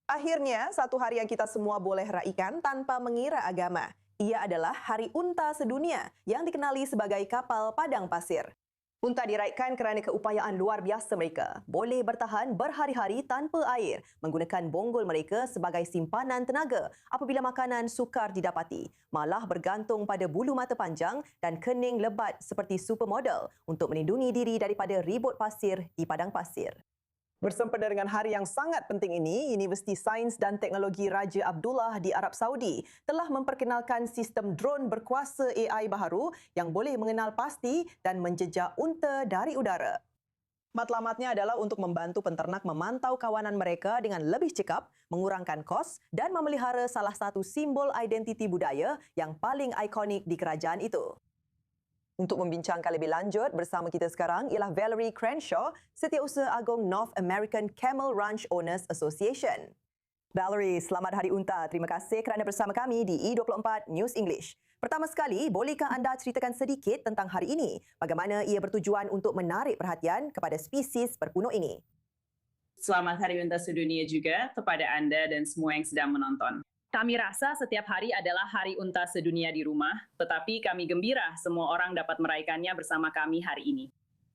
Akhirnya, satu hari yang kita semua boleh raikan tanpa mengira agama. Ia adalah Hari Unta Sedunia yang dikenali sebagai kapal padang pasir. Unta diraihkan kerana keupayaan luar biasa mereka. Boleh bertahan berhari-hari tanpa air menggunakan bonggol mereka sebagai simpanan tenaga apabila makanan sukar didapati. Malah bergantung pada bulu mata panjang dan kening lebat seperti supermodel untuk melindungi diri daripada ribut pasir di padang pasir. Bersempena dengan hari yang sangat penting ini, Universiti Sains dan Teknologi Raja Abdullah di Arab Saudi telah memperkenalkan sistem drone berkuasa AI baharu yang boleh mengenal pasti dan menjejak unta dari udara. Matlamatnya adalah untuk membantu penternak memantau kawanan mereka dengan lebih cekap, mengurangkan kos dan memelihara salah satu simbol identiti budaya yang paling ikonik di kerajaan itu. Untuk membincangkan lebih lanjut, bersama kita sekarang ialah Valerie Crenshaw, Setiausaha Agong North American Camel Ranch Owners Association. Valerie, selamat Hari Unta. Terima kasih kerana bersama kami di E24 News English. Pertama sekali, bolehkah anda ceritakan sedikit tentang hari ini? Bagaimana ia bertujuan untuk menarik perhatian kepada spesies berpunuk ini? Selamat Hari Unta Sedunia juga kepada anda dan semua yang sedang menonton. Kami rasa setiap hari adalah Hari Unta Sedunia di rumah, tetapi kami gembira semua orang dapat merayakannya bersama kami hari ini.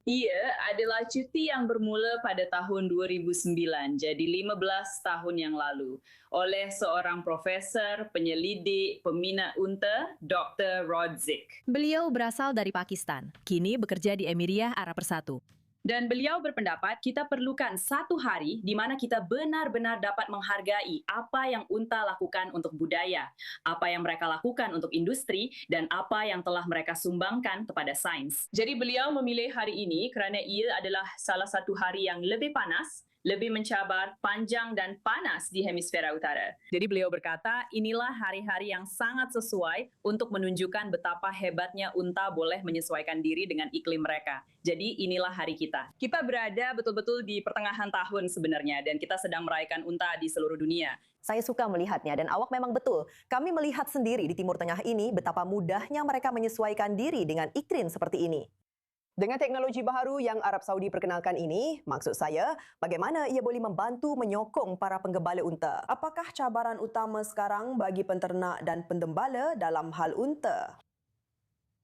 Ia adalah cuti yang bermula pada tahun 2009, jadi 15 tahun yang lalu, oleh seorang profesor, penyelidik, peminat unta, Dr. Rod Zick. Beliau berasal dari Pakistan, kini bekerja di Emiria Arab Bersatu. Dan beliau berpendapat kita perlukan satu hari di mana kita benar-benar dapat menghargai apa yang unta lakukan untuk budaya, apa yang mereka lakukan untuk industri, dan apa yang telah mereka sumbangkan kepada sains. Jadi beliau memilih hari ini kerana ia adalah salah satu hari yang lebih panas, lebih mencabar, panjang dan panas di hemisfera utara. Jadi beliau berkata, inilah hari-hari yang sangat sesuai untuk menunjukkan betapa hebatnya unta boleh menyesuaikan diri dengan iklim mereka. Jadi inilah hari kita. Kita berada betul-betul di pertengahan tahun sebenarnya dan kita sedang merayakan unta di seluruh dunia. Saya suka melihatnya dan awak memang betul. Kami melihat sendiri di Timur Tengah ini betapa mudahnya mereka menyesuaikan diri dengan iklim seperti ini. Dengan teknologi baharu yang Arab Saudi perkenalkan ini, maksud saya, bagaimana ia boleh membantu menyokong para penggembala unta? Apakah cabaran utama sekarang bagi penternak dan pendembala dalam hal unta?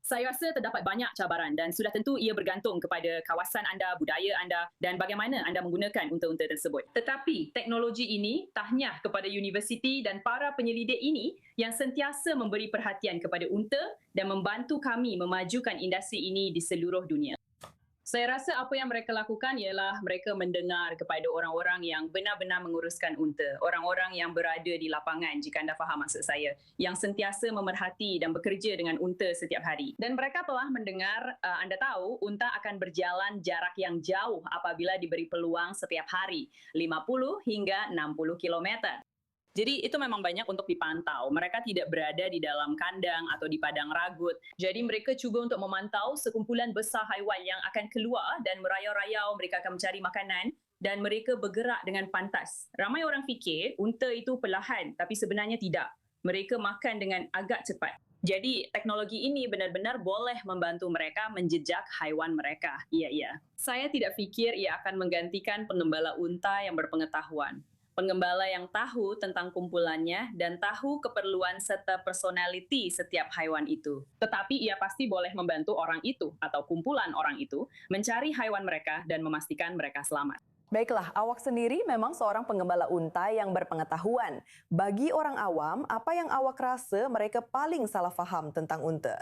Saya rasa terdapat banyak cabaran dan sudah tentu ia bergantung kepada kawasan anda, budaya anda dan bagaimana anda menggunakan unta-unta tersebut. Tetapi teknologi ini tahniah kepada universiti dan para penyelidik ini yang sentiasa memberi perhatian kepada unta dan membantu kami memajukan industri ini di seluruh dunia. Saya rasa apa yang mereka lakukan ialah mereka mendengar kepada orang-orang yang benar-benar menguruskan unta. Orang-orang yang berada di lapangan, jika anda faham maksud saya. Yang sentiasa memerhati dan bekerja dengan unta setiap hari. Dan mereka telah mendengar, anda tahu, unta akan berjalan jarak yang jauh apabila diberi peluang setiap hari. 50 hingga 60 kilometer. Jadi itu memang banyak untuk dipantau. Mereka tidak berada di dalam kandang atau di padang ragut. Jadi mereka cuba untuk memantau sekumpulan besar haiwan yang akan keluar dan merayau-rayau. Mereka akan mencari makanan dan mereka bergerak dengan pantas. Ramai orang fikir unta itu perlahan, tapi sebenarnya tidak. Mereka makan dengan agak cepat. Jadi teknologi ini benar-benar boleh membantu mereka menjejak haiwan mereka. Ya. Saya tidak fikir ia akan menggantikan pengembala unta yang berpengetahuan. Pengembala yang tahu tentang kumpulannya dan tahu keperluan serta personaliti setiap haiwan itu. Tetapi ia pasti boleh membantu orang itu atau kumpulan orang itu mencari haiwan mereka dan memastikan mereka selamat. Baiklah, awak sendiri memang seorang penggembala unta yang berpengetahuan. Bagi orang awam, apa yang awak rasa mereka paling salah faham tentang unta?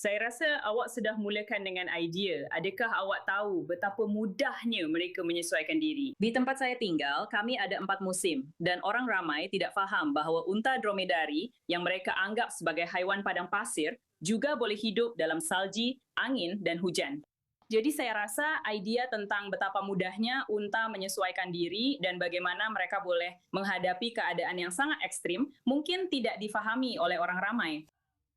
Saya rasa awak sudah mulakan dengan idea. Adakah awak tahu betapa mudahnya mereka menyesuaikan diri? Di tempat saya tinggal, kami ada 4 musim dan orang ramai tidak faham bahawa unta dromedari yang mereka anggap sebagai haiwan padang pasir juga boleh hidup dalam salji, angin dan hujan. Jadi saya rasa idea tentang betapa mudahnya unta menyesuaikan diri dan bagaimana mereka boleh menghadapi keadaan yang sangat ekstrim mungkin tidak difahami oleh orang ramai.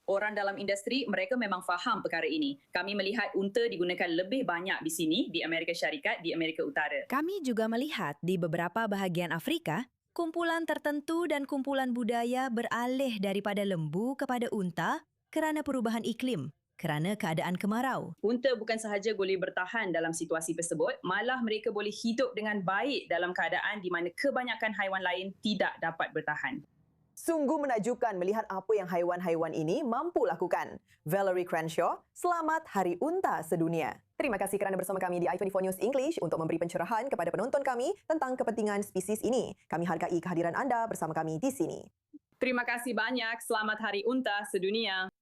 Orang dalam industri, mereka memang faham perkara ini. Kami melihat unta digunakan lebih banyak di sini, di Amerika Syarikat, di Amerika Utara. Kami juga melihat di beberapa bahagian Afrika, kumpulan tertentu dan kumpulan budaya beralih daripada lembu kepada unta kerana perubahan iklim, kerana keadaan kemarau. Unta bukan sahaja boleh bertahan dalam situasi tersebut, malah mereka boleh hidup dengan baik dalam keadaan di mana kebanyakan haiwan lain tidak dapat bertahan. Sungguh menakjubkan melihat apa yang haiwan-haiwan ini mampu lakukan. Valerie Crenshaw, selamat Hari Unta Sedunia. Terima kasih kerana bersama kami di i24 News English untuk memberi pencerahan kepada penonton kami tentang kepentingan spesies ini. Kami hargai kehadiran anda bersama kami di sini. Terima kasih banyak. Selamat Hari Unta Sedunia.